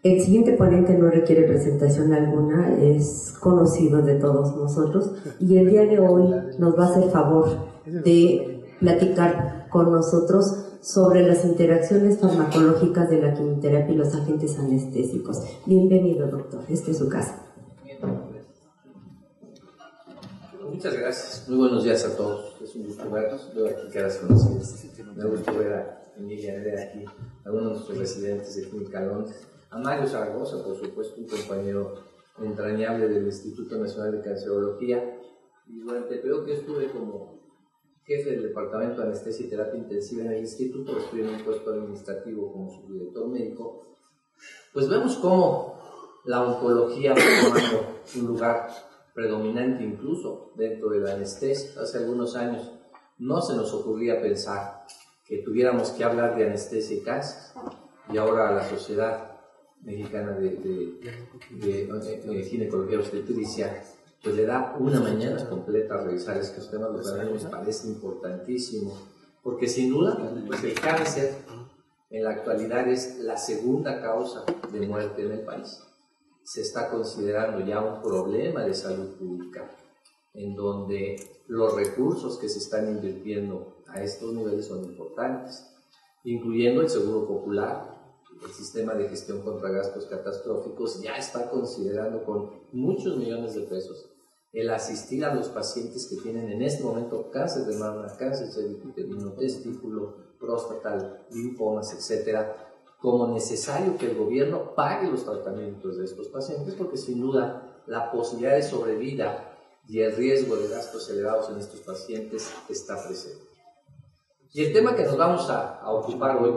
El siguiente ponente no requiere presentación alguna, es conocido de todos nosotros y el día de hoy nos va a hacer favor de platicar con nosotros sobre las interacciones farmacológicas de la quimioterapia y los agentes anestésicos. Bienvenido, doctor, esta es su casa. Muchas gracias, muy buenos días a todos, es un gusto verlos, veo aquí caras conocidas, me gusta ver a Emilia Herrera aquí, a algunos de nuestros residentes de Clínica Londres, a Mario Zaragoza, por supuesto, un compañero entrañable del Instituto Nacional de Cancerología, y durante el periodo que estuve como jefe del Departamento de Anestesia y Terapia Intensiva en el Instituto, estuve en un puesto administrativo como subdirector médico, pues vemos cómo la oncología va tomando un lugar predominante incluso dentro de la anestesia. Hace algunos años no se nos ocurría pensar que tuviéramos que hablar de anestesia y cáncer, y ahora a la Sociedad Mexicana de Ginecología Obstetricia pues le da una mañana completa a revisar estos temas, lo que a mí me parece importantísimo, porque sin duda pues el cáncer en la actualidad es la segunda causa de muerte en el país. Se está considerando ya un problema de salud pública, en donde los recursos que se están invirtiendo a estos niveles son importantes, incluyendo el Seguro Popular. El sistema de gestión contra gastos catastróficos ya está considerando con muchos millones de pesos el asistir a los pacientes que tienen en este momento cáncer de mama, cáncer cervicuterino, testículo, próstata, linfomas, etcétera, como necesario que el gobierno pague los tratamientos de estos pacientes, porque sin duda la posibilidad de sobrevida y el riesgo de gastos elevados en estos pacientes está presente. Y el tema que nos vamos a ocupar hoy,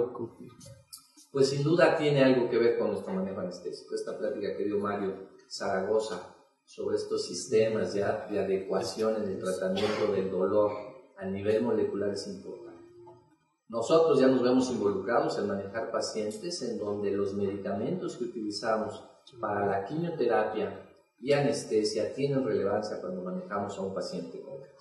pues sin duda tiene algo que ver con nuestro manejo anestésico. Esta plática que dio Mario Zaragoza sobre estos sistemas ya de adecuación en el tratamiento del dolor a nivel molecular es importante. Nosotros ya nos vemos involucrados en manejar pacientes en donde los medicamentos que utilizamos para la quimioterapia y anestesia tienen relevancia cuando manejamos a un paciente con cáncer.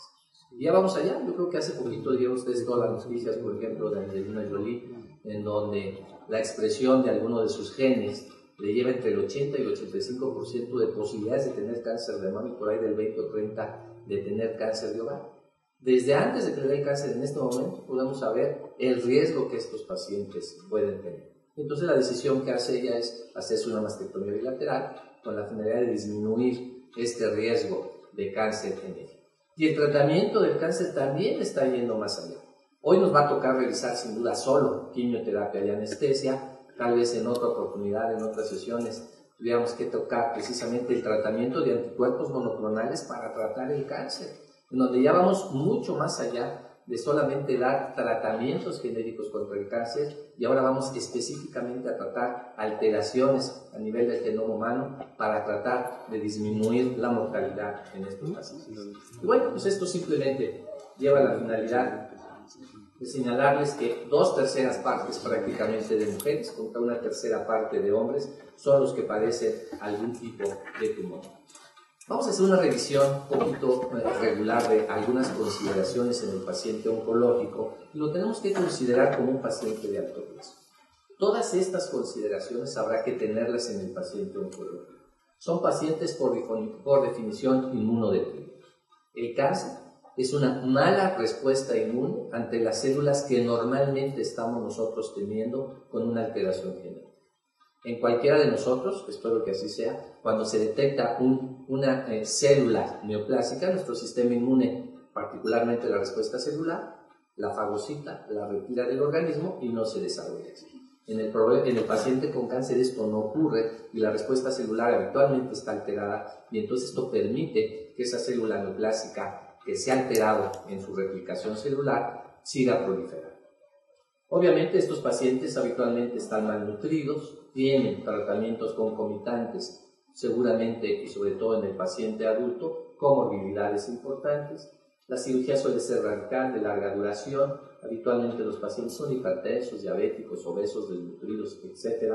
Y ya vamos allá, yo creo que hace poquito dieron ustedes todas las noticias, por ejemplo, de Angelina Jolie, en donde la expresión de alguno de sus genes le lleva entre el 80 y el 85% de posibilidades de tener cáncer de mama y por ahí del 20 o 30% de tener cáncer de ovario. Desde antes de que le dé cáncer en este momento podemos saber el riesgo que estos pacientes pueden tener. Entonces la decisión que hace ella es hacerse una mastectomía bilateral con la finalidad de disminuir este riesgo de cáncer en ella. Y el tratamiento del cáncer también está yendo más allá. Hoy nos va a tocar realizar sin duda solo quimioterapia y anestesia, tal vez en otra oportunidad, en otras sesiones, tuviéramos que tocar precisamente el tratamiento de anticuerpos monoclonales para tratar el cáncer, en donde ya vamos mucho más allá de solamente dar tratamientos genéricos contra el cáncer, y ahora vamos específicamente a tratar alteraciones a nivel del genoma humano para tratar de disminuir la mortalidad en estos pacientes. Y bueno, pues esto simplemente lleva a la finalidad de señalarles que 2/3 partes prácticamente de mujeres contra 1/3 parte de hombres son los que padecen algún tipo de tumor. Vamos a hacer una revisión un poquito regular de algunas consideraciones en el paciente oncológico, y lo tenemos que considerar como un paciente de alto riesgo. Todas estas consideraciones habrá que tenerlas en el paciente oncológico. Son pacientes por definición inmunodeprimidos. El cáncer es una mala respuesta inmune ante las células que normalmente estamos nosotros teniendo con una alteración genética. En cualquiera de nosotros, espero que así sea, cuando se detecta una célula neoplásica, nuestro sistema inmune, particularmente la respuesta celular, la fagocita, la retira del organismo y no se desarrolla. En el paciente con cáncer esto no ocurre y la respuesta celular habitualmente está alterada, y entonces esto permite que esa célula neoplásica que se ha alterado en su replicación celular siga proliferando. Obviamente estos pacientes habitualmente están malnutridos, tienen tratamientos concomitantes, seguramente y sobre todo en el paciente adulto, comorbilidades importantes. La cirugía suele ser radical, de larga duración. Habitualmente los pacientes son hipertensos, diabéticos, obesos, desnutridos, etc.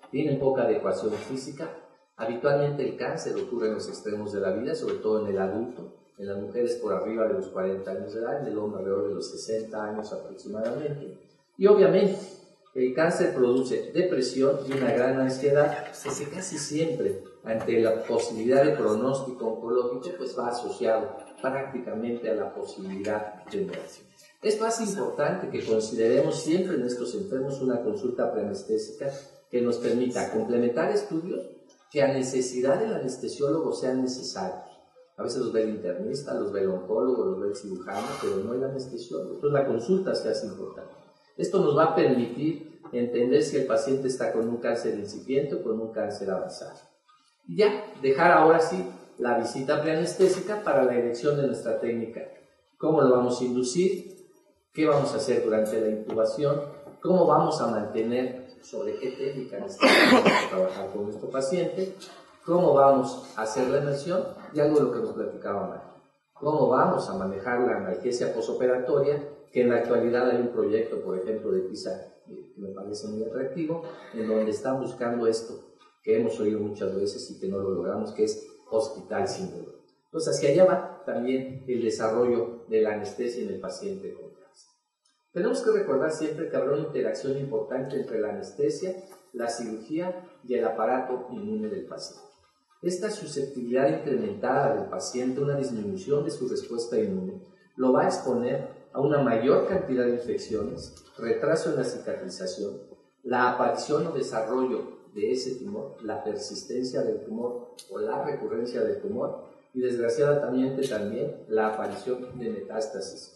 Tienen poca adecuación física. Habitualmente el cáncer ocurre en los extremos de la vida, sobre todo en el adulto, en las mujeres por arriba de los 40 años de edad, en el hombre alrededor de los 60 años aproximadamente. Y obviamente El cáncer produce depresión y una gran ansiedad, que casi siempre, ante la posibilidad de pronóstico oncológico, pues va asociado prácticamente a la posibilidad de muerte. Es más importante que consideremos siempre en estos enfermos una consulta preanestésica que nos permita complementar estudios que a necesidad del anestesiólogo sean necesarios. A veces los ve el internista, los ve el oncólogo, los ve el cirujano, pero no el anestesiólogo. Entonces la consulta se hace importante. Esto nos va a permitir entender si el paciente está con un cáncer incipiente o con un cáncer avanzado. Y ya, dejar ahora sí la visita preanestésica para la elección de nuestra técnica. ¿Cómo lo vamos a inducir? ¿Qué vamos a hacer durante la intubación? ¿Cómo vamos a mantener? ¿Sobre qué técnica vamos a trabajar con nuestro paciente? ¿Cómo vamos a hacer la inmersión? Y algo de lo que nos platicaba Mario. ¿Cómo vamos a manejar la analgesia posoperatoria? Que en la actualidad hay un proyecto, por ejemplo, de PISA, que me parece muy atractivo, en donde están buscando esto, que hemos oído muchas veces y que no lo logramos, que es hospital sin dolor. Entonces, hacia allá va también el desarrollo de la anestesia en el paciente con cáncer. Tenemos que recordar siempre que habrá una interacción importante entre la anestesia, la cirugía y el aparato inmune del paciente. Esta susceptibilidad incrementada del paciente, una disminución de su respuesta inmune, lo va a exponer a una mayor cantidad de infecciones, retraso en la cicatrización, la aparición o desarrollo de ese tumor, la persistencia del tumor o la recurrencia del tumor y desgraciadamente también la aparición de metástasis.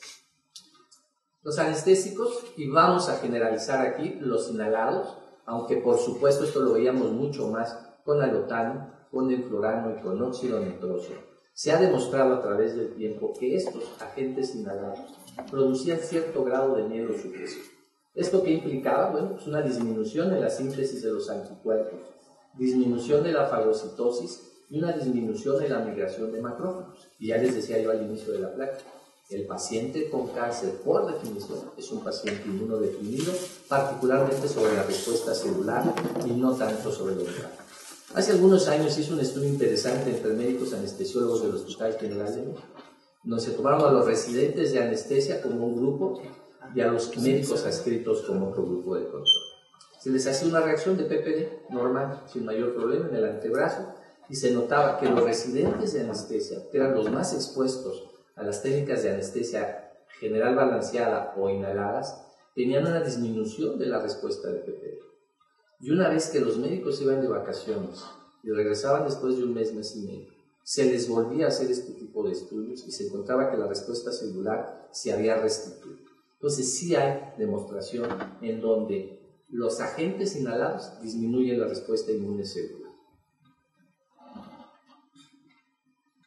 Los anestésicos, y vamos a generalizar aquí los inhalados, aunque por supuesto esto lo veíamos mucho más con alotano, con enflurano y con óxido nitroso. Se ha demostrado a través del tiempo que estos agentes inhalados producían cierto grado de mielosupresión. ¿Esto qué implicaba? Bueno, pues una disminución en la síntesis de los anticuerpos, disminución de la fagocitosis y una disminución en la migración de macrófagos. Y ya les decía yo al inicio de la plática, el paciente con cáncer, por definición, es un paciente inmunodeprimido, particularmente sobre la respuesta celular y no tanto sobre lo local. Hace algunos años hizo un estudio interesante entre médicos anestesiólogos del Hospital General de México, donde se tomaron a los residentes de anestesia como un grupo y a los médicos adscritos como otro grupo de control. Se les hacía una reacción de PPD normal, sin mayor problema, en el antebrazo, y se notaba que los residentes de anestesia, que eran los más expuestos a las técnicas de anestesia general balanceada o inhaladas, tenían una disminución de la respuesta de PPD. Y una vez que los médicos iban de vacaciones y regresaban después de un mes, mes y medio, se les volvía a hacer este tipo de estudios y se encontraba que la respuesta celular se había restituido. Entonces sí hay demostración en donde los agentes inhalados disminuyen la respuesta inmune celular.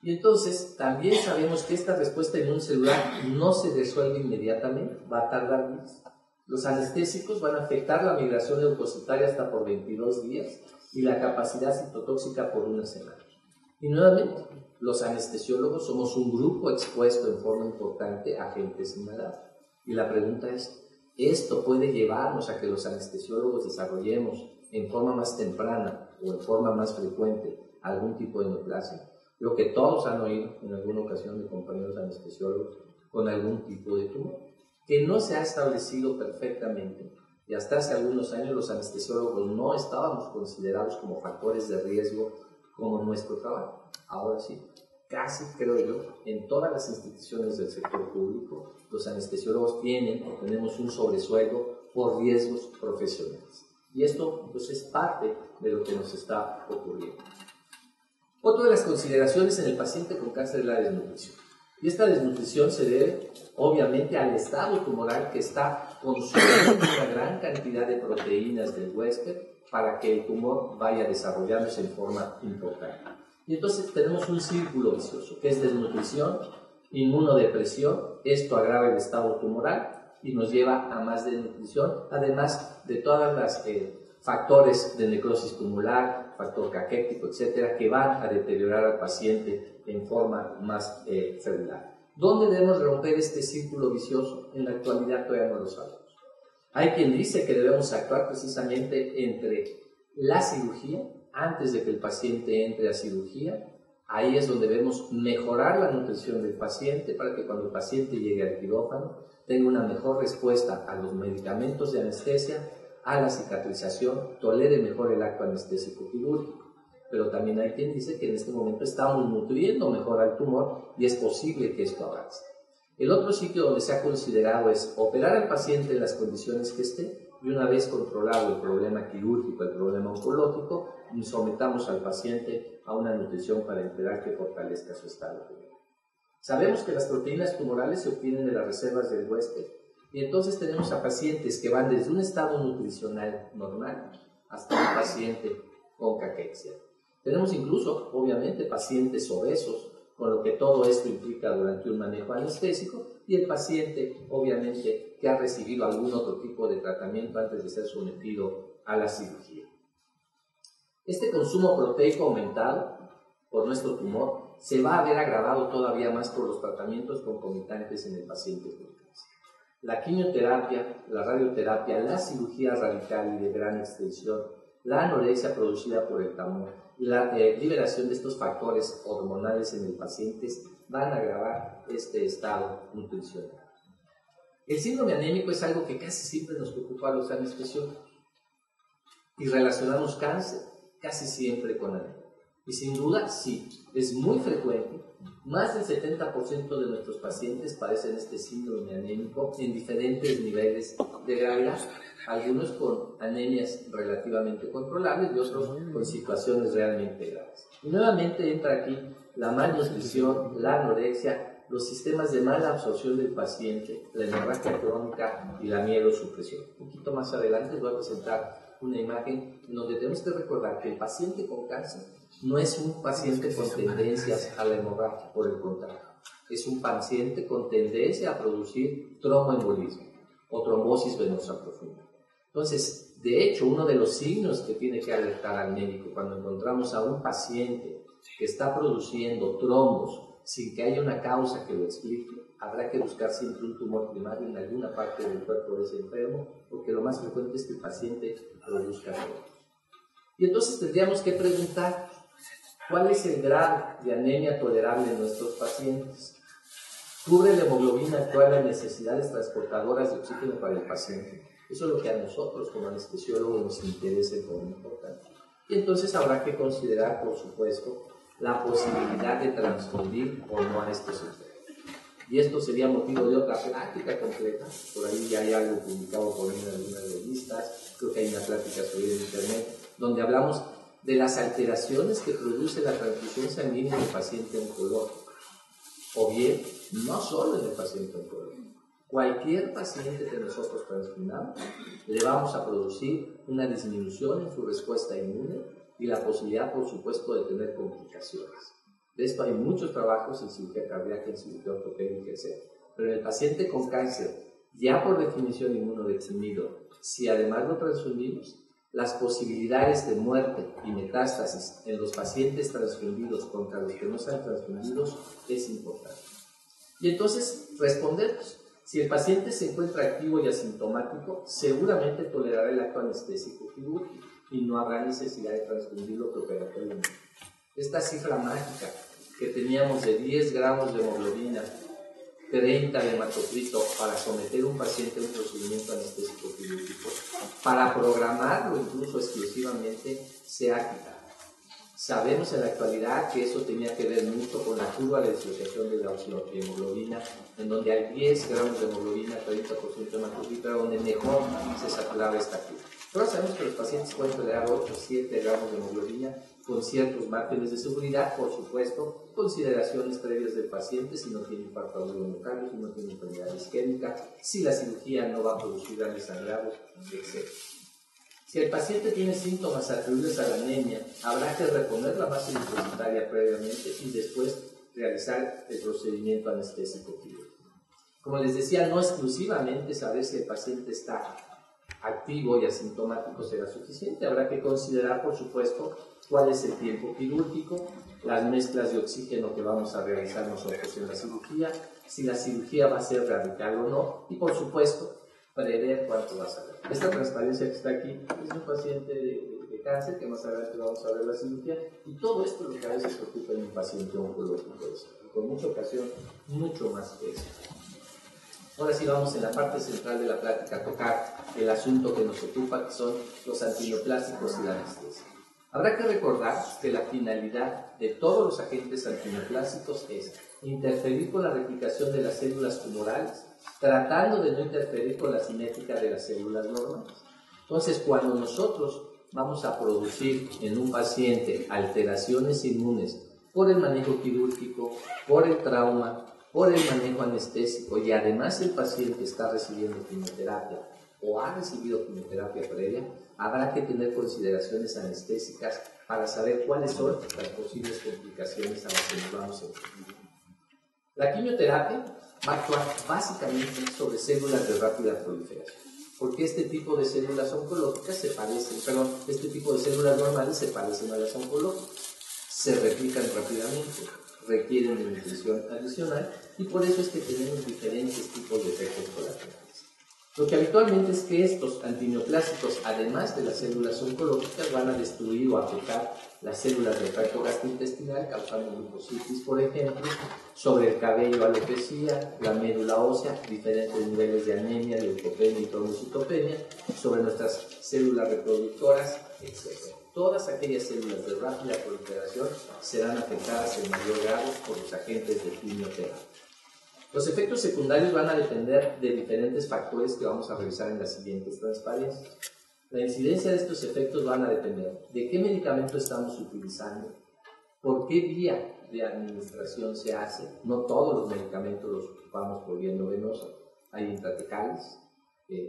Y entonces también sabemos que esta respuesta inmune celular no se resuelve inmediatamente, va a tardar días. Los anestésicos van a afectar la migración leucocitaria hasta por 22 días y la capacidad citotóxica por una semana. Y nuevamente, los anestesiólogos somos un grupo expuesto en forma importante a agentes inhalados. Y la pregunta es, ¿esto puede llevarnos a que los anestesiólogos desarrollemos en forma más temprana o en forma más frecuente algún tipo de neoplasia? Creo que todos han oído en alguna ocasión de compañeros anestesiólogos con algún tipo de tumor que no se ha establecido perfectamente, y hasta hace algunos años los anestesiólogos no estábamos considerados como factores de riesgo como nuestro trabajo. Ahora sí, casi creo yo, en todas las instituciones del sector público, los anestesiólogos tienen o tenemos un sobresueldo por riesgos profesionales. Y esto pues, es parte de lo que nos está ocurriendo. Otra de las consideraciones en el paciente con cáncer es la desnutrición. Y esta desnutrición se debe, obviamente, al estado tumoral que está consumiendo una gran cantidad de proteínas del huésped para que el tumor vaya desarrollándose en forma importante. Y entonces tenemos un círculo vicioso, que es desnutrición, inmunodepresión, esto agrava el estado tumoral y nos lleva a más desnutrición, además de todas las factores de necrosis tumoral, factor caquético, etcétera, que van a deteriorar al paciente en forma más celular. ¿Dónde debemos romper este círculo vicioso? En la actualidad todavía no lo sabemos. Hay quien dice que debemos actuar precisamente entre la cirugía, antes de que el paciente entre a cirugía. Ahí es donde debemos mejorar la nutrición del paciente para que cuando el paciente llegue al quirófano tenga una mejor respuesta a los medicamentos de anestesia, a la cicatrización, tolere mejor el acto anestésico quirúrgico. Pero también hay quien dice que en este momento estamos nutriendo mejor al tumor y es posible que esto avance. El otro sitio donde se ha considerado es operar al paciente en las condiciones que esté y una vez controlado el problema quirúrgico, el problema oncológico, sometamos al paciente a una nutrición parenteral que fortalezca su estado general. Sabemos que las proteínas tumorales se obtienen de las reservas del huésped y entonces tenemos a pacientes que van desde un estado nutricional normal hasta un paciente con caquexia. Tenemos incluso, obviamente, pacientes obesos, con lo que todo esto implica durante un manejo anestésico, y el paciente, obviamente, que ha recibido algún otro tipo de tratamiento antes de ser sometido a la cirugía. Este consumo proteico aumentado por nuestro tumor se va a ver agravado todavía más por los tratamientos concomitantes en el paciente con cáncer. La quimioterapia, la radioterapia, la cirugía radical y de gran extensión, la anorexia producida por el tumor y la liberación de estos factores hormonales en el paciente van a agravar este estado nutricional. El síndrome anémico es algo que casi siempre nos preocupa a los anestesiólogos y relacionamos cáncer casi siempre con anemia. Y sin duda, sí, es muy frecuente. Más del 70% de nuestros pacientes padecen este síndrome anémico en diferentes niveles de gravedad. Algunos con anemias relativamente controlables y otros con situaciones realmente graves. Y nuevamente entra aquí la malnutrición, la anorexia, los sistemas de mala absorción del paciente, la hemorragia crónica y la mielosupresión. Un poquito más adelante les voy a presentar una imagen donde tenemos que recordar que el paciente con cáncer no es un paciente con tendencias a la hemorragia, por el contrario, es un paciente con tendencia a producir tromboembolismo o trombosis venosa profunda. Entonces, de hecho, uno de los signos que tiene que alertar al médico cuando encontramos a un paciente que está produciendo trombos sin que haya una causa que lo explique, habrá que buscar siempre un tumor primario en alguna parte del cuerpo de ese enfermo, porque lo más frecuente es que el paciente produzca trombos. Y entonces tendríamos que preguntar, ¿cuál es el grado de anemia tolerable en nuestros pacientes? ¿Cubre la hemoglobina actual las necesidades transportadoras de oxígeno para el paciente? Eso es lo que a nosotros como anestesiólogos nos interesa y como importante. Y entonces habrá que considerar, por supuesto, la posibilidad de transfundir o no a estos enfermos. Y esto sería motivo de otra plática completa. Por ahí ya hay algo publicado por mí en algunas revistas. Creo que hay una plática sobre el internet donde hablamos de las alteraciones que produce la transfusión sanguínea en el paciente oncológico. O bien, no solo en el paciente oncológico. Cualquier paciente que nosotros transfundamos, le vamos a producir una disminución en su respuesta inmune y la posibilidad, por supuesto, de tener complicaciones. De esto hay muchos trabajos en cirugía cardíaca, en cirugía ortopédica, etc. Pero en el paciente con cáncer, ya por definición inmunodeprimido, si además lo transfundimos, las posibilidades de muerte y metástasis en los pacientes transfundidos contra los que no están transfundidos es importante. Y entonces, respondemos. Si el paciente se encuentra activo y asintomático, seguramente tolerará el acto anestésico quirúrgico y no habrá necesidad de transfundirlo preoperatoriamente. Esta cifra mágica que teníamos de 10 gramos de hemoglobina, 30 de hematocrito para someter a un paciente a un procedimiento anestésico quirúrgico, para programarlo incluso exclusivamente, se ha quitado. Sabemos en la actualidad que eso tenía que ver mucho con la curva de disociación de la hemoglobina, en donde hay 10 gramos de hemoglobina, 30% de hematocrito, donde mejor se saturaba esta curva. Ahora sabemos que los pacientes pueden tolerar 8 o 7 gramos de hemoglobina con ciertos márgenes de seguridad, por supuesto, consideraciones previas del paciente, si no tiene infarto agudo miocardio, si no tiene enfermedad isquémica, si la cirugía no va a producir grandes sangrados, etc. Si el paciente tiene síntomas atribuibles a la anemia, habrá que reponer la base linfocitaria previamente y después realizar el procedimiento anestésico quirúrgico. Como les decía, no exclusivamente saber si el paciente está activo y asintomático será suficiente. Habrá que considerar, por supuesto, cuál es el tiempo quirúrgico, las mezclas de oxígeno que vamos a realizar nosotros en la cirugía, si la cirugía va a ser radical o no, y por supuesto, prever cuánto va a salir. Esta transparencia que está aquí es un paciente de cáncer, que más adelante vamos a ver la cirugía, y todo esto es lo que a veces preocupa en un paciente oncológico, con mucha ocasión, mucho más que eso. Ahora sí vamos en la parte central de la plática a tocar el asunto que nos ocupa, que son los antineoplásicos y la anestesia. Habrá que recordar que la finalidad de todos los agentes antineoplásicos es interferir con la replicación de las células tumorales, tratando de no interferir con la cinética de las células normales. Entonces, cuando nosotros vamos a producir en un paciente alteraciones inmunes por el manejo quirúrgico, por el trauma, por el manejo anestésico, y además el paciente está recibiendo quimioterapia o ha recibido quimioterapia previa, habrá que tener consideraciones anestésicas para saber cuáles son las posibles complicaciones a las que nos vamos a enfrentar. La quimioterapia va a actuar básicamente sobre células de rápida proliferación, porque este tipo de células oncológicas este tipo de células normales se parecen a las oncológicas, se replican rápidamente, requieren de nutrición adicional, y por eso es que tenemos diferentes tipos de efectos colaterales. Lo que habitualmente es que estos antineoplásicos, además de las células oncológicas, van a destruir o afectar las células del tracto gastrointestinal, causando leucocitis, por ejemplo, sobre el cabello alopecia, la médula ósea, diferentes niveles de anemia, leucopenia y trombocitopenia, sobre nuestras células reproductoras, etc. Todas aquellas células de rápida proliferación serán afectadas en mayor grado por los agentes de quimioterapia. Los efectos secundarios van a depender de diferentes factores que vamos a revisar en las siguientes transparencias. La incidencia de estos efectos van a depender de qué medicamento estamos utilizando, por qué vía de administración se hace. No todos los medicamentos los ocupamos por vía venosa. Hay intratecales,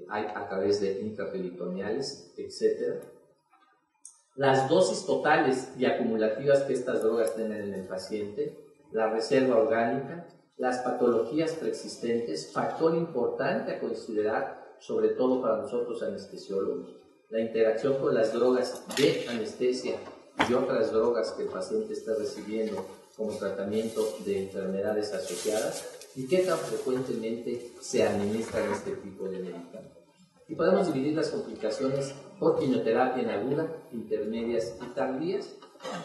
hay a través de intraperitoneales, etc. Las dosis totales y acumulativas que estas drogas tienen en el paciente, la reserva orgánica, las patologías preexistentes, factor importante a considerar, sobre todo para nosotros anestesiólogos, la interacción con las drogas de anestesia y otras drogas que el paciente está recibiendo como tratamiento de enfermedades asociadas, y qué tan frecuentemente se administran este tipo de medicamentos. Y podemos dividir las complicaciones por quimioterapia en aguda, intermedias y tardías.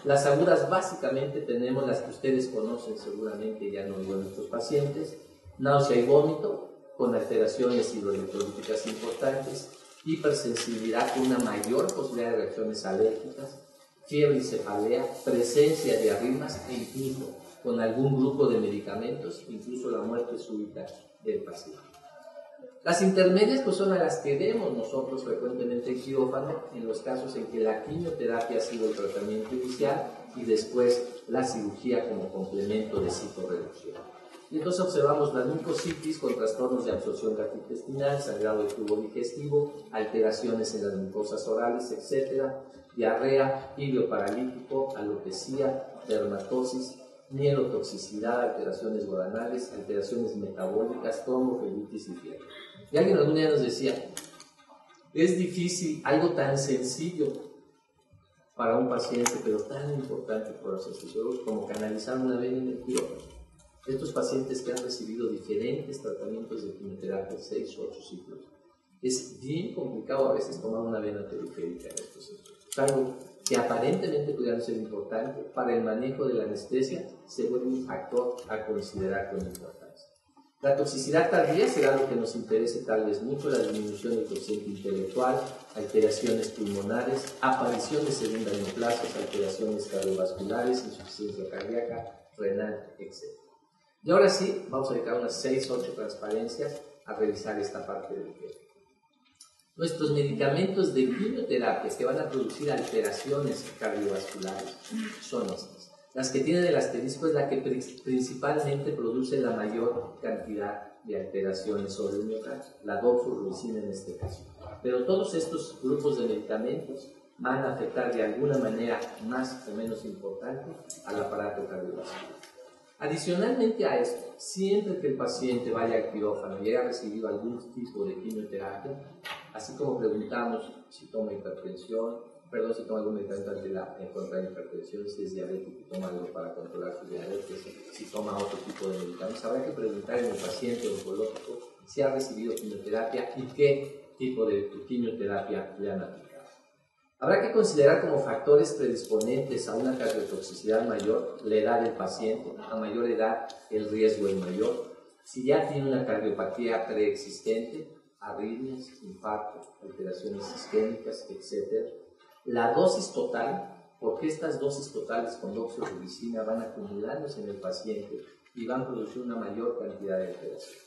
Las agudas básicamente tenemos las que ustedes conocen seguramente, ya no digo en nuestros pacientes: náusea y vómito con alteraciones hidroelectrolíticas importantes, hipersensibilidad con una mayor posibilidad de reacciones alérgicas, fiebre y cefalea, presencia de arritmias e incluso con algún grupo de medicamentos, incluso la muerte súbita del paciente. Las intermedias pues son a las que vemos nosotros frecuentemente en quirófano, en los casos en que la quimioterapia ha sido el tratamiento inicial y después la cirugía como complemento de citorreducción. Y entonces observamos la mucositis con trastornos de absorción gastrointestinal, sangrado del tubo digestivo, alteraciones en las mucosas orales, etc., diarrea, ilio paralítico, alopecia, dermatosis, mielotoxicidad, alteraciones guanales, alteraciones metabólicas, tromboflebitis y fiebre. Y alguien algún día nos decía, es difícil algo tan sencillo para un paciente, pero tan importante para los anestesiólogos como canalizar una vena en el quirófano. Estos pacientes que han recibido diferentes tratamientos de quimioterapia, 6 o 8 ciclos, es bien complicado a veces tomar una vena periférica en estos centros. Es algo que aparentemente pudiera ser importante para el manejo de la anestesia, se vuelve un factor a considerar con importancia. La toxicidad tardía será lo que nos interese tal vez mucho: la disminución del cociente intelectual, alteraciones pulmonares, aparición de segunda neoplasias, alteraciones cardiovasculares, insuficiencia cardíaca, renal, etc. Y ahora sí, vamos a dedicar unas 6 o 8 transparencias a revisar esta parte del tema. Nuestros medicamentos de quimioterapia que van a producir alteraciones cardiovasculares son estas. Las que tienen el asterisco es la que principalmente produce la mayor cantidad de alteraciones sobre el miocardio, la doxorubicina en este caso. Pero todos estos grupos de medicamentos van a afectar de alguna manera más o menos importante al aparato cardiovascular. Adicionalmente a esto, siempre que el paciente vaya al quirófano y haya recibido algún tipo de quimioterapia, así como preguntamos si toma si toma algún medicamento contra la hipertensión, si es diabético y toma algo para controlar su diabetes, si toma otro tipo de medicamentos, habrá que preguntar en el paciente oncológico si ha recibido quimioterapia y qué tipo de quimioterapia le han aplicado. Habrá que considerar como factores predisponentes a una cardiotoxicidad mayor la edad del paciente. A mayor edad el riesgo es mayor. Si ya tiene una cardiopatía preexistente, arritmias, infarto, alteraciones isquémicas, etc. La dosis total, porque estas dosis totales con doxorubicina van acumulándose en el paciente y van a producir una mayor cantidad de alteraciones,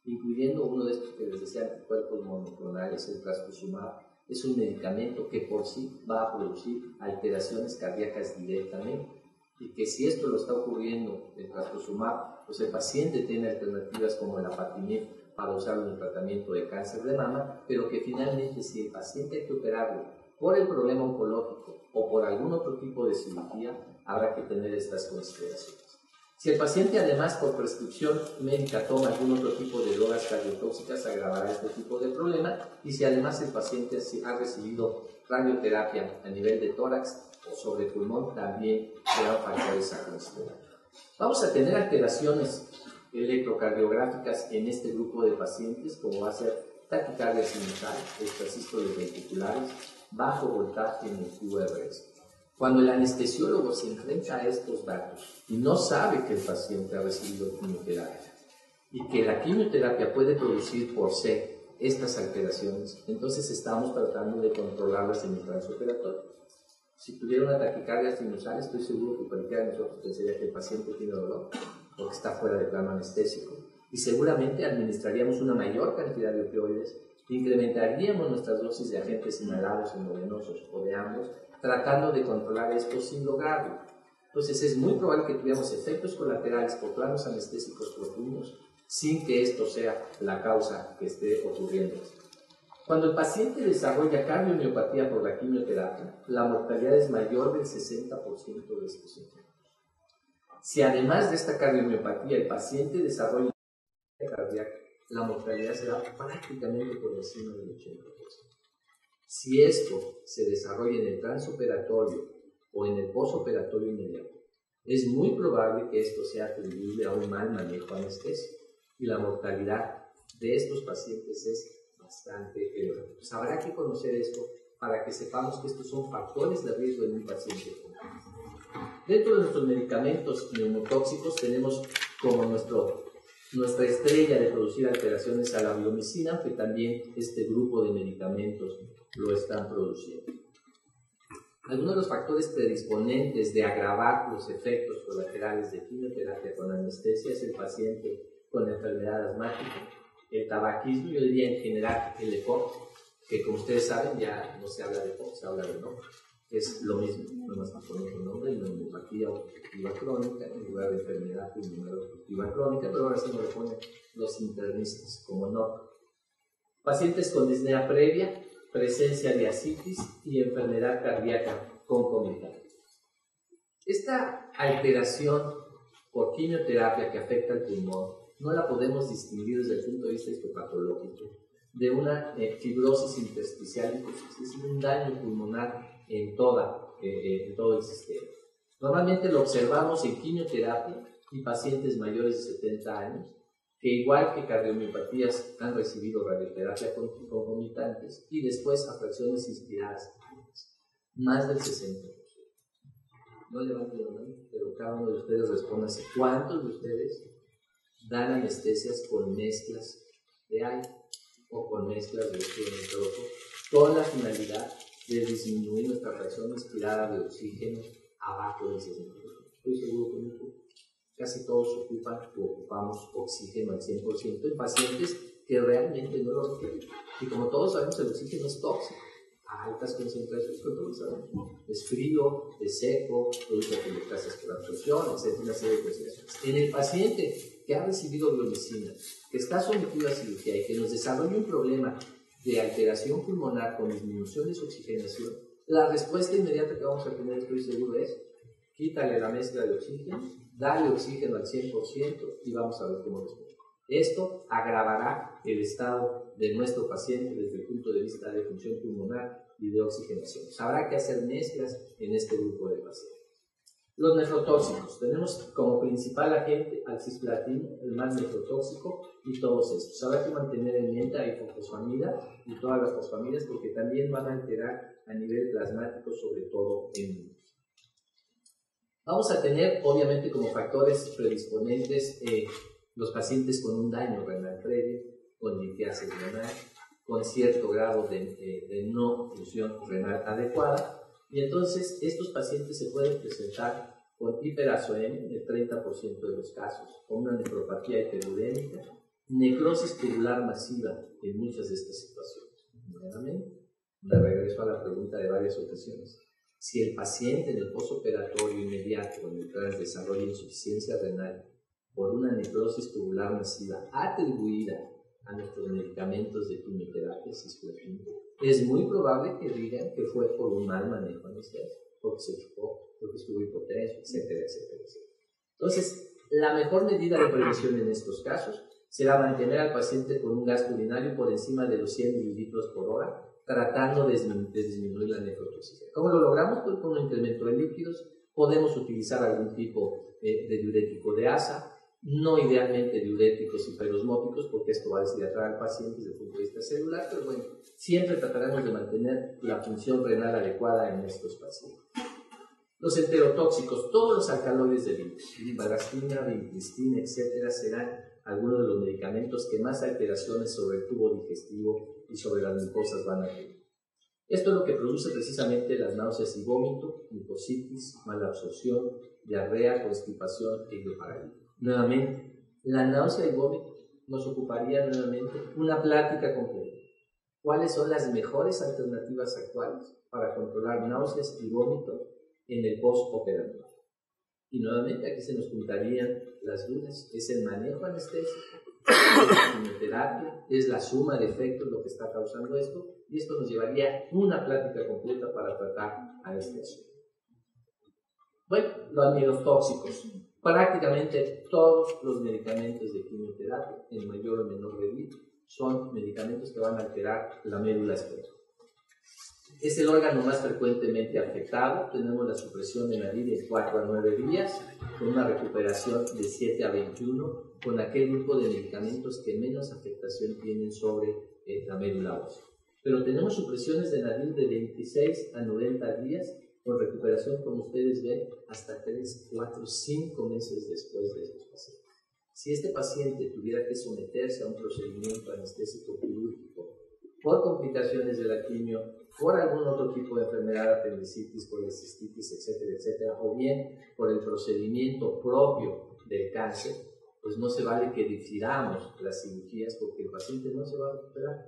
incluyendo uno de estos que les decía, anticuerpos monoclonales, el trastuzumab. Es un medicamento que por sí va a producir alteraciones cardíacas directamente, y que si esto lo está ocurriendo el trastuzumab, pues el paciente tiene alternativas como el apatinib para usarlo en el tratamiento de cáncer de mama, pero que finalmente si el paciente hay que operarlo por el problema oncológico o por algún otro tipo de cirugía, habrá que tener estas consideraciones. Si el paciente además por prescripción médica toma algún otro tipo de drogas cardiotóxicas, agravará este tipo de problema, y si además el paciente ha recibido radioterapia a nivel de tórax o sobre pulmón, también serán factores a considerar. Vamos a tener alteraciones electrocardiográficas en este grupo de pacientes, como va a ser taquicardia sinusal, extrasístoles ventriculares, bajo voltaje en el QRS. Cuando el anestesiólogo se enfrenta a estos datos y no sabe que el paciente ha recibido quimioterapia y que la quimioterapia puede producir por sí estas alteraciones, entonces estamos tratando de controlarlas en el transoperatorio. Si tuviera una taquicardia sinusal, estoy seguro que cualquiera de nosotros pensaría que el paciente tiene dolor porque está fuera del plano anestésico, y seguramente administraríamos una mayor cantidad de opioides, incrementaríamos nuestras dosis de agentes inhalados endovenosos o de ambos, tratando de controlar esto sin lograrlo. Entonces es muy probable que tuviéramos efectos colaterales por planos anestésicos profundos sin que esto sea la causa que esté ocurriendo. Cuando el paciente desarrolla cardiomiopatía por la quimioterapia, la mortalidad es mayor del 60% de estos enfermos. Si además de esta cardiomiopatía el paciente desarrolla cardíaca, la mortalidad será prácticamente por encima del 80%. Si esto se desarrolla en el transoperatorio o en el posoperatorio inmediato, es muy probable que esto sea atribuible a un mal manejo anestésico, y la mortalidad de estos pacientes es bastante elevada. Pues habrá que conocer esto para que sepamos que estos son factores de riesgo en un paciente. Dentro de nuestros medicamentos neumotóxicos tenemos como nuestra estrella de producir alteraciones a la bleomicina, que también este grupo de medicamentos lo están produciendo. Algunos de los factores predisponentes de agravar los efectos colaterales de quimioterapia con anestesia es el paciente con enfermedad asmática, el tabaquismo, yo diría en general el EPOC, que como ustedes saben ya no se habla de EPOC, se habla de no. Es lo mismo, nomás que con otro nombre, neumopatía obstructiva crónica, en lugar de enfermedad pulmonar obstructiva crónica, pero ahora sí nos lo ponen los internistas, como no. Pacientes con disnea previa, presencia de ascitis y enfermedad cardíaca concomitante. Esta alteración por quimioterapia que afecta al pulmón no la podemos distinguir desde el punto de vista histopatológico de una fibrosis intersticial, es decir, un daño pulmonar en todo el sistema. Normalmente lo observamos en quimioterapia y pacientes mayores de 70 años, que igual que cardiomiopatías han recibido radioterapia concomitantes y después a fracciones inspiradas altas, más del 60%. No levanten la mano, pero cada uno de ustedes responda: ¿cuántos de ustedes dan anestesias con mezclas de aire o con mezclas de óxido nitroso con la finalidad de disminuir nuestra fracción inspirada de oxígeno abajo del 60%? Estoy seguro que casi todos ocupamos oxígeno al 100% en pacientes que realmente no lo requieren. Y como todos sabemos, el oxígeno es tóxico a altas concentraciones, pero todos sabemos, es frío, es seco, produce atelectasias por absorción, etc. Una serie de consideraciones. En el paciente que ha recibido bleomicina, que está sometido a cirugía y que nos desarrolla un problema de alteración pulmonar con disminución de su oxigenación, la respuesta inmediata que vamos a tener, estoy seguro, es: quítale la mezcla de oxígeno, dale oxígeno al 100% y vamos a ver cómo responde. Esto agravará el estado de nuestro paciente desde el punto de vista de función pulmonar y de oxigenación. Habrá que hacer mezclas en este grupo de pacientes. Los nefrotóxicos. Tenemos como principal agente al cisplatino, el más nefrotóxico, y todos estos. Habrá que mantener en mente a la ifosfamida y todas las fosfamidas, porque también van a alterar a nivel plasmático, sobre todo en niños. Vamos a tener, obviamente, como factores predisponentes los pacientes con un daño renal previo, con litiasis renal, con cierto grado de no función renal adecuada, y entonces estos pacientes se pueden presentar con hiperazoemia en el 30% de los casos, con una nefropatía hiperurémica, necrosis tubular masiva en muchas de estas situaciones. Nuevamente, me regreso a la pregunta de varias ocasiones. Si el paciente en el postoperatorio inmediato, en el trans, desarrolla insuficiencia renal por una necrosis tubular masiva atribuida a nuestros medicamentos de quimioterapia cisplatina, es muy probable que digan que fue por un mal manejo anestésico, porque se chocó, porque estuvo hipotenso, etcétera, etcétera, etcétera. Entonces, la mejor medida de prevención en estos casos será mantener al paciente con un gasto urinario por encima de los 100 mililitros por hora, tratando de disminuir la nefrotoxicidad. ¿Cómo lo logramos? Pues con un incremento de líquidos. Podemos utilizar algún tipo de diurético de asa, no idealmente diuréticos hiperosmóticos, porque esto va a deshidratar al paciente desde el punto de vista celular, pero bueno, siempre trataremos de mantener la función renal adecuada en estos pacientes. Los enterotóxicos, todos los alcaloides de vincristina, vincristina, etcétera, serán algunos de los medicamentos que más alteraciones sobre el tubo digestivo y sobre las mucosas van a tener. Esto es lo que produce precisamente las náuseas y vómito, mucositis, mala absorción, diarrea, constipación e hidroparalía. Nuevamente, la náusea y vómito nos ocuparía nuevamente una plática completa. ¿Cuáles son las mejores alternativas actuales para controlar náuseas y vómito en el postoperatorio? Y nuevamente aquí se nos juntarían las dudas. ¿Es el manejo anestésico? ¿Es la quimioterapia? ¿Es la suma de efectos lo que está causando esto? Y esto nos llevaría una plática completa para tratar a este asunto. Bueno, los neurotóxicos. Prácticamente todos los medicamentos de quimioterapia, en mayor o menor medida, son medicamentos que van a alterar la médula espinal. Es el órgano más frecuentemente afectado. Tenemos la supresión de NADIR de 4 a 9 días, con una recuperación de 7 a 21, con aquel grupo de medicamentos que menos afectación tienen sobre la médula ósea. Pero tenemos supresiones de NADIR de 26 a 90 días, con recuperación, como ustedes ven, hasta 3, 4, 5 meses después de estos pacientes. Si este paciente tuviera que someterse a un procedimiento anestésico quirúrgico por complicaciones de la quimio, por algún otro tipo de enfermedad, apendicitis, policistitis, etcétera, etcétera, o bien por el procedimiento propio del cáncer, pues no se vale que difiramos las cirugías porque el paciente no se va a recuperar.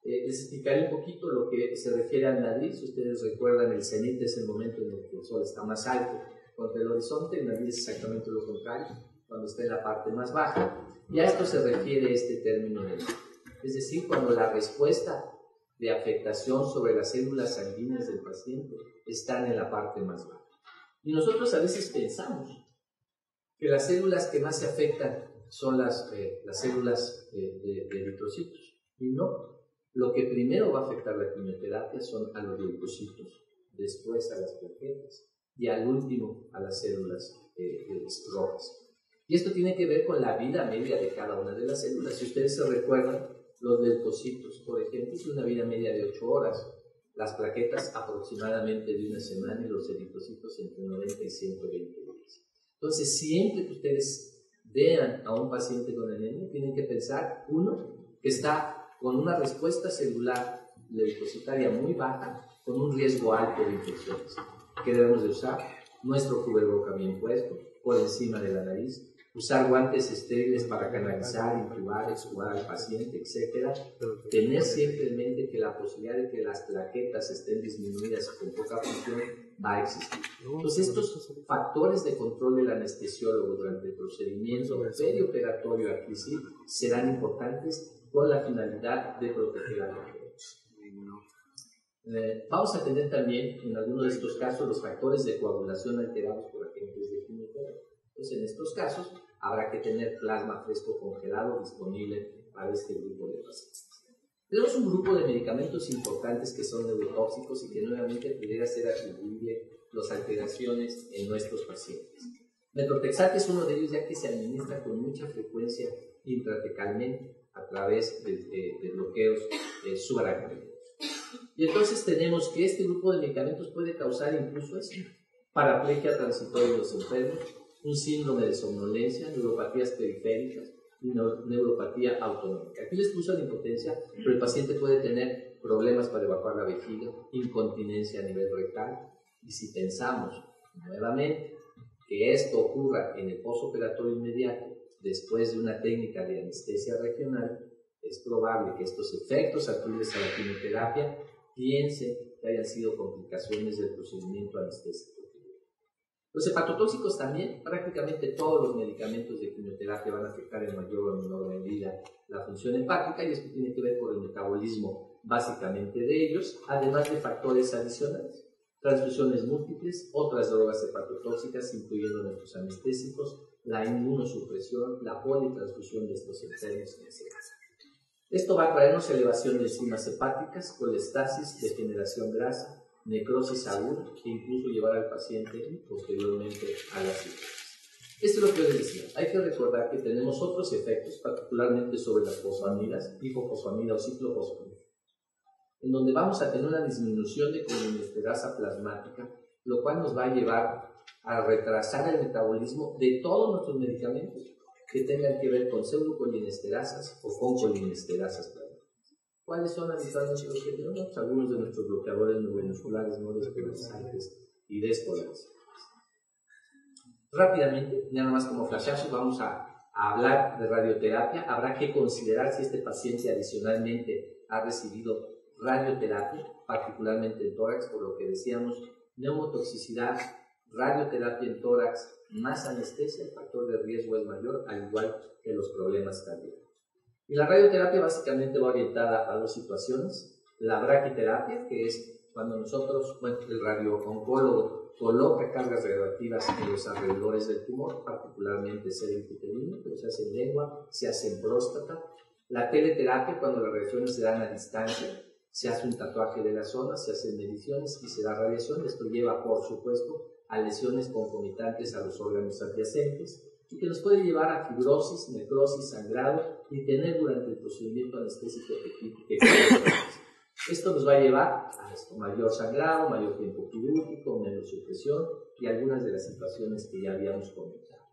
Les explicaré un poquito lo que se refiere al NADIR. Si ustedes recuerdan, el cenit es el momento en el que el sol está más alto contra el horizonte. El NADIR es exactamente lo contrario, cuando está en la parte más baja. Y a esto se refiere este término de NADIR. Es decir, cuando la respuesta de afectación sobre las células sanguíneas del paciente están en la parte más baja. Y nosotros a veces pensamos que las células que más se afectan son las células de eritrocitos. Y no. Lo que primero va a afectar la quimioterapia son a los leucocitos, después a las plaquetas y al último a las células rojas. Y esto tiene que ver con la vida media de cada una de las células. Si ustedes se recuerdan, los leucocitos, por ejemplo, tienen una vida media de 8 horas, las plaquetas aproximadamente de 1 semana y los eritrocitos entre 90 y 120 días. Entonces, siempre que ustedes vean a un paciente con anemia, tienen que pensar, uno, que está con una respuesta celular leucocitaria muy baja, con un riesgo alto de infecciones. ¿Qué debemos de usar? Nuestro cubreboca bien puesto, por encima de la nariz, usar guantes estériles para canalizar, intubar, extubar al paciente, etc. Tener siempre en mente que la posibilidad de que las plaquetas estén disminuidas con poca función va a existir. Entonces, estos factores de control del anestesiólogo durante el procedimiento perioperatorio aquí sí serán importantes con la finalidad de proteger a la gente. Vamos a tener también, en algunos de estos casos, los factores de coagulación alterados por agentes de quimioterapia. Entonces, en estos casos, habrá que tener plasma fresco congelado disponible para este grupo de pacientes. Tenemos un grupo de medicamentos importantes que son neurotóxicos y que nuevamente pudiera ser atribuible las alteraciones en nuestros pacientes. Methotrexate es uno de ellos, ya que se administra con mucha frecuencia intratecalmente a través de bloqueos subaracnoideos. Y entonces tenemos que este grupo de medicamentos puede causar incluso eso, paraplegia transitoria en los enfermos, un síndrome de somnolencia, neuropatías periféricas, y neuropatía autonómica. Aquí les puse la impotencia, pero el paciente puede tener problemas para evacuar la vejiga, incontinencia a nivel rectal, y si pensamos nuevamente que esto ocurra en el postoperatorio inmediato, después de una técnica de anestesia regional, es probable que estos efectos atribuidos a la quimioterapia piensen que hayan sido complicaciones del procedimiento anestésico. Los hepatotóxicos también, prácticamente todos los medicamentos de quimioterapia van a afectar en mayor o menor medida la función hepática, y esto tiene que ver con el metabolismo básicamente de ellos, además de factores adicionales, transfusiones múltiples, otras drogas hepatotóxicas, incluyendo nuestros anestésicos, la inmunosupresión, la politransfusión de estos enfermos, etc. Esto va a traernos elevación de enzimas hepáticas, colestasis, degeneración grasa, necrosis aguda e incluso llevar al paciente posteriormente a la cirrosis. Esto es lo que les decía. Hay que recordar que tenemos otros efectos, particularmente sobre las fosfamidas, hipofosfamida o ciclofosfamida, en donde vamos a tener una disminución de colinesterasa plasmática, lo cual nos va a llevar a retrasar el metabolismo de todos nuestros medicamentos que tengan que ver con pseudocolinesterasas o con colinesterasas plasmáticas. ¿Cuáles son habitualmente los que tenemos? Algunos de nuestros bloqueadores neuromusculares no despolarizantes y despolarizantes. Rápidamente, nada más como flashazo, vamos a hablar de radioterapia. Habrá que considerar si este paciente adicionalmente ha recibido radioterapia, particularmente en tórax, por lo que decíamos, neumotoxicidad, radioterapia en tórax, más anestesia, el factor de riesgo es mayor, al igual que los problemas cardíacos. Y la radioterapia básicamente va orientada a dos situaciones: la braquiterapia, que es cuando nosotros, el radiooncólogo coloca cargas radioactivas en los alrededores del tumor, particularmente cerebrouterino, pero se hace en lengua, se hace en próstata. La teleterapia, cuando las reacciones se dan a distancia, se hace un tatuaje de la zona, se hacen mediciones y se da radiación. Esto lleva, por supuesto, a lesiones concomitantes a los órganos adyacentes y que nos puede llevar a fibrosis, necrosis, sangrado y tener durante el procedimiento anestésico esto nos va a llevar a mayor sangrado, mayor tiempo quirúrgico, menos supresión y algunas de las situaciones que ya habíamos comentado.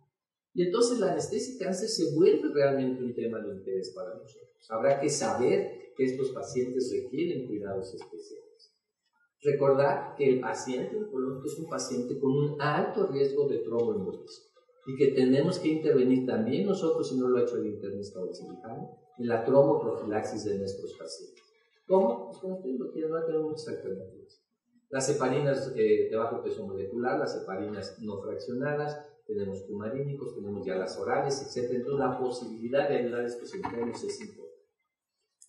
Y entonces la anestesia y cáncer se vuelve realmente un tema de interés para nosotros. Habrá que saber que estos pacientes requieren cuidados especiales. Recordar que el paciente oncológico es un paciente con un alto riesgo de tromboembolismo y que tenemos que intervenir también nosotros, si no lo ha hecho el internista o el cirujano, en la tromboprofilaxis de nuestros pacientes. ¿Cómo? Pues como ustedes lo quieren, va a tener muchas alternativas. Las heparinas de bajo peso molecular, las heparinas no fraccionadas, tenemos cumarínicos, tenemos ya las orales, etc. Entonces la posibilidad de ayudar a estos enfermos es importante.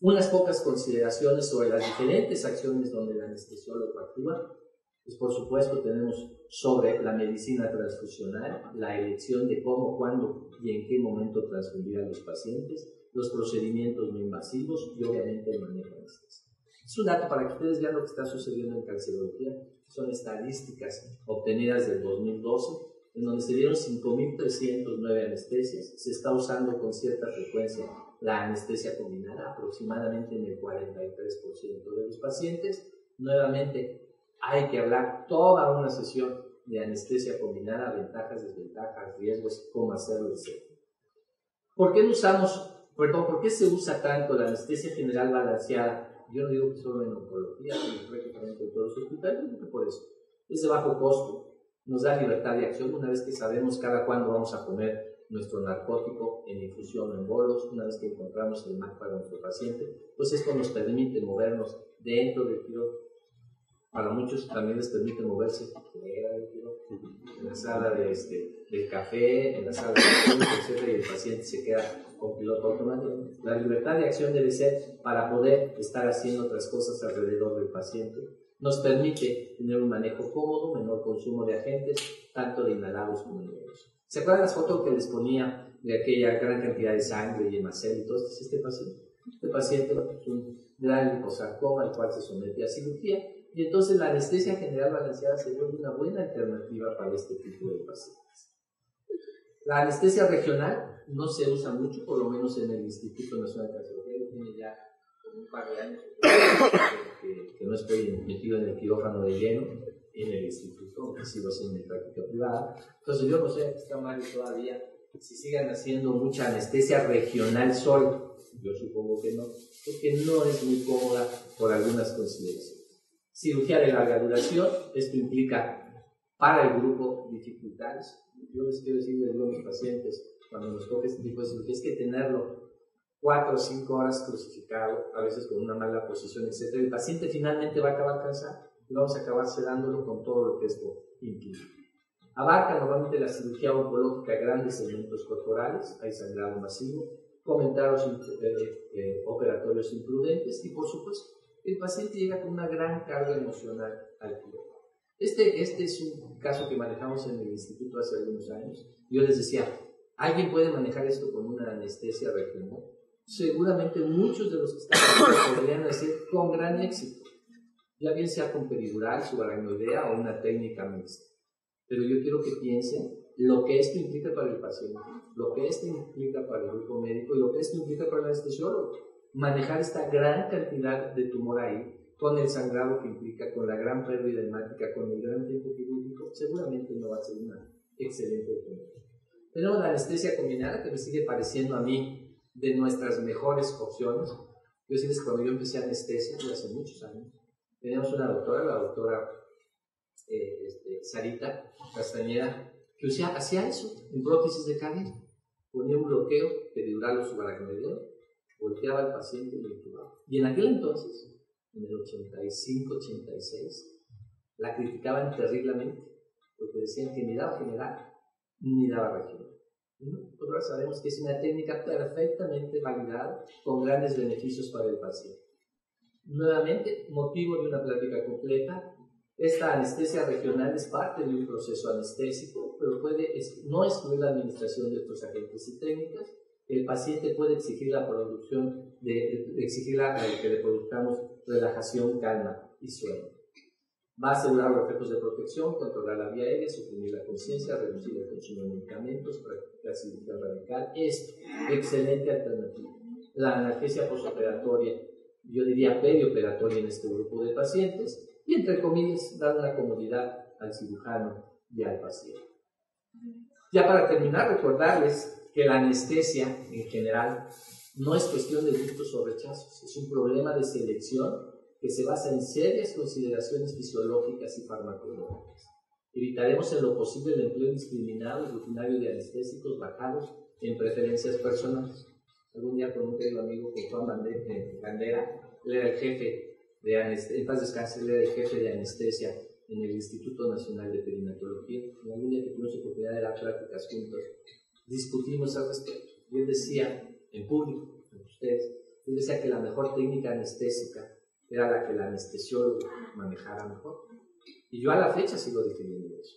Unas pocas consideraciones sobre las diferentes acciones donde el anestesiólogo actúa. Pues por supuesto tenemos sobre la medicina transfusional, la elección de cómo, cuándo y en qué momento transfundir a los pacientes, los procedimientos no invasivos y obviamente el manejo de anestesia. Es un dato para que ustedes vean lo que está sucediendo en cancerología. Son estadísticas obtenidas del 2012, en donde se dieron 5.309 anestesias. Se está usando con cierta frecuencia la anestesia combinada, aproximadamente en el 43% de los pacientes. Nuevamente, hay que hablar toda una sesión de anestesia combinada, ventajas, desventajas, riesgos, cómo hacerlo, etc. ¿Por qué ¿por qué se usa tanto la anestesia general balanceada? Yo no digo que solo en oncología, sino prácticamente en todos los hospitales, porque por eso es de bajo costo, nos da libertad de acción una vez que sabemos cada cuándo vamos a poner nuestro narcótico en infusión o en bolos, una vez que encontramos el MAC para nuestro paciente, pues esto nos permite movernos dentro del quirófano. Para muchos también les permite moverse fuera del quirófano, en la sala del café, en la sala de etc. Y el paciente se queda con piloto automático. La libertad de acción debe ser para poder estar haciendo otras cosas alrededor del paciente. Nos permite tener un manejo cómodo, menor consumo de agentes, tanto de inhalados como de inhalados. ¿Se acuerdan las fotos que les ponía de aquella gran cantidad de sangre y hematomas? Este paciente es un gran liposarcoma al cual se somete a cirugía, y entonces la anestesia general balanceada se vuelve una buena alternativa para este tipo de pacientes. La anestesia regional no se usa mucho, por lo menos en el Instituto Nacional de Cancerología, tiene ya un par de años que no estoy metido en el quirófano de lleno en el instituto, he sido en mi práctica privada. Entonces yo no sé, está Mario todavía, si sigan haciendo mucha anestesia regional solo. Yo supongo que no, porque no es muy cómoda por algunas consideraciones. Cirugía de larga duración, esto implica para el grupo dificultades. Yo les quiero decir, les digo a mis pacientes, cuando nos toca este tipo de cirugía, es que tenerlo 4 o 5 horas crucificado, a veces con una mala posición, etc. El paciente finalmente va a acabar cansado y vamos a acabar sedándolo con todo lo que esto implica. Abarca normalmente la cirugía oncológica grandes segmentos corporales, hay sangrado masivo, comentarios operatorios imprudentes y, por supuesto, el paciente llega con una gran carga emocional al quirófano. Este es un caso que manejamos en el instituto hace algunos años. Yo les decía, ¿alguien puede manejar esto con una anestesia regional? Seguramente muchos de los que están aquí podrían hacer con gran éxito, ya bien sea con peridural, subaracnoidea o una técnica mixta. Pero yo quiero que piensen lo que esto implica para el paciente, lo que esto implica para el grupo médico y lo que esto implica para el anestesiólogo. Manejar esta gran cantidad de tumor ahí, con el sangrado que implica, con la gran pérdida hemática, con el gran tiempo quirúrgico, seguramente no va a ser una excelente opción. Tenemos la anestesia combinada, que me sigue pareciendo a mí de nuestras mejores opciones. Yo sé que cuando yo empecé anestesia, hace muchos años, teníamos una doctora, la doctora Sarita Castañeda, que hacía eso en prótesis de cadera. Ponía un bloqueo peridural o subaracnoideo, volteaba al paciente y lo intubaba. Y en aquel entonces, en el 85-86, la criticaban terriblemente, porque decían que ni daba general, ni daba regional. Pues ahora sabemos que es una técnica perfectamente validada, con grandes beneficios para el paciente. Nuevamente, motivo de una plática completa, esta anestesia regional es parte de un proceso anestésico, pero puede no excluir la administración de estos agentes y técnicas. El paciente puede exigir la producción, exigir que le produzcamos relajación, calma y sueño. Va a asegurar los efectos de protección, controlar la vía aérea, suprimir la conciencia, reducir el consumo de medicamentos, practicar cirugía radical. Es excelente alternativa. La analgesia postoperatoria, yo diría perioperatoria en este grupo de pacientes, y entre comillas, dar una comodidad al cirujano y al paciente. Ya para terminar, recordarles que la anestesia en general no es cuestión de gustos o rechazos, es un problema de selección que se basa en serias consideraciones fisiológicas y farmacológicas. Evitaremos en lo posible el empleo indiscriminado y rutinario de anestésicos basados en preferencias personales. Algún día con un querido amigo, con Juan Bandera, él era el jefe de anestesia, en paz descanse, él era el jefe de anestesia en el Instituto Nacional de Perinatología. En algún día que tuvimos oportunidad de dar pláticas juntos, discutimos al respecto. Y él decía, en público, con ustedes, él decía que la mejor técnica anestésica era la que el anestesiólogo manejara mejor. Y yo a la fecha sigo definiendo eso.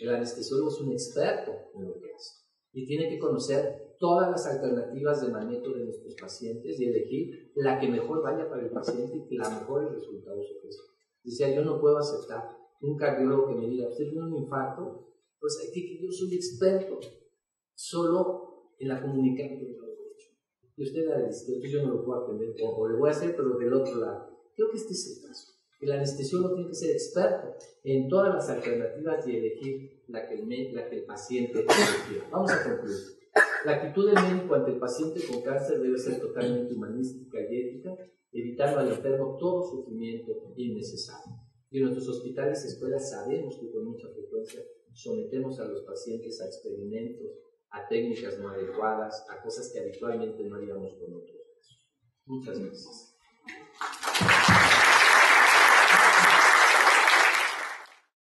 El anestesiólogo es un experto en lo que hace y tiene que conocer todas las alternativas de manejo de nuestros pacientes y elegir la que mejor vaya para el paciente y que la mejores resultados ofrezca. Decía, yo no puedo aceptar un cardiólogo que me diga, usted tiene un infarto, pues yo soy experto solo en la comunicación de lo derecho. Y usted la izquierda, yo no lo puedo aprender, o le voy a hacer, pero del otro lado. Creo que este es el caso. El anestesiólogo tiene que ser experto en todas las alternativas y elegir la que el paciente requiera. Vamos a concluir. La actitud del médico ante el paciente con cáncer debe ser totalmente humanística y ética, evitando al enfermo todo sufrimiento innecesario. Y en nuestros hospitales y escuelas sabemos que con mucha frecuencia sometemos a los pacientes a experimentos, a técnicas no adecuadas, a cosas que habitualmente no haríamos con otros casos. Muchas gracias.